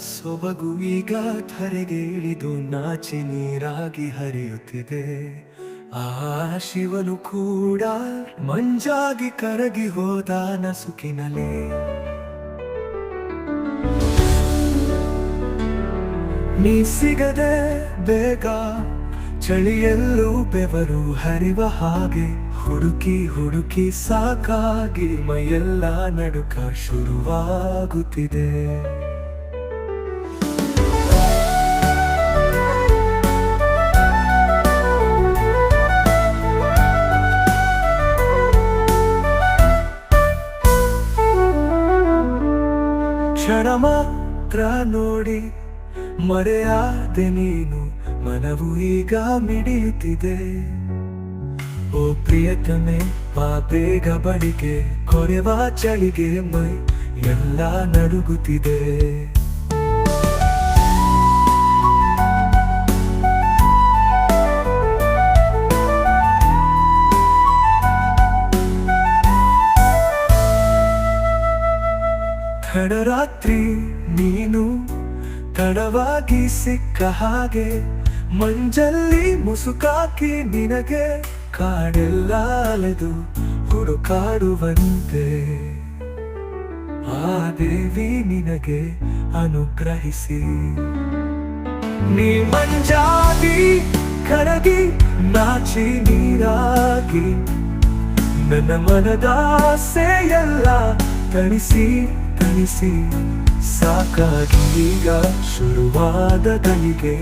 ಸೊಬಗು ಈಗ ಧರೆಗೆ ಇಳಿದು ನಾಚಿ ನೀರಾಗಿ ಹರಿಯುತ್ತಿದೆ. ಆ ಶಿವನು ಕೂಡ ಮಂಜಾಗಿ ಕರಗಿ ಹೋದ ನಸುಕಿನಲ್ಲಿ. ನೀ ಸಿಗದೆ ಬೇಗ ಚಳಿಯಲ್ಲೂ ಬೆವರು ಹರಿವ ಹಾಗೆ ಹುಡುಕಿ ಹುಡುಕಿ ಸಾಕಾಗಿ ಮೈಯೆಲ್ಲ ನಡುಕ ಶುರುವಾಗುತ್ತಿದೆ. ಕ್ಷಣ ಮಾತ್ರ ನೋಡಿ ಮರೆಯಾದೆ ನೀನು, ಮನವು ಈಗ ಮಿಡಿಯುತ್ತಿದೆ. ಓ ಪ್ರಿಯತಮೆ ಬಾ ಬೇಗ ಬಳಿಗೆ, ಕೊರೆವ ಚಳಿಗೆ ಮೈ ಎಲ್ಲ ನಡುಗುತ್ತಿದೆ. ತಡರಾತ್ರಿ ನೀನು ತಡವಾಗಿ ಸಿಕ್ಕ ಹಾಗೆ, ಮಂಜಲ್ಲಿ ಮುಸುಕಾಕಿ ನಿನಗೆ ಕಾಡೆಲ್ಲ ಅಲೆದು ಹುಡುಕಾಡುವಂತೆ. ಆ ದೇವಿ ನಿನಗೆ ಅನುಗ್ರಹಿಸಿ, ನೀ ಮಂಜಾಗಿ ಕರಗಿ ನಾಚಿ ನೀರಾಗಿ ನನ್ನ ಮನದ ಆಸೆಯೆಲ್ಲ ತಣಿಸಿ ತಣಿಸಿ ಸಾಕಾಗಿ ಈಗ ಶುರುವಾದ ಗಳಿಗೆ.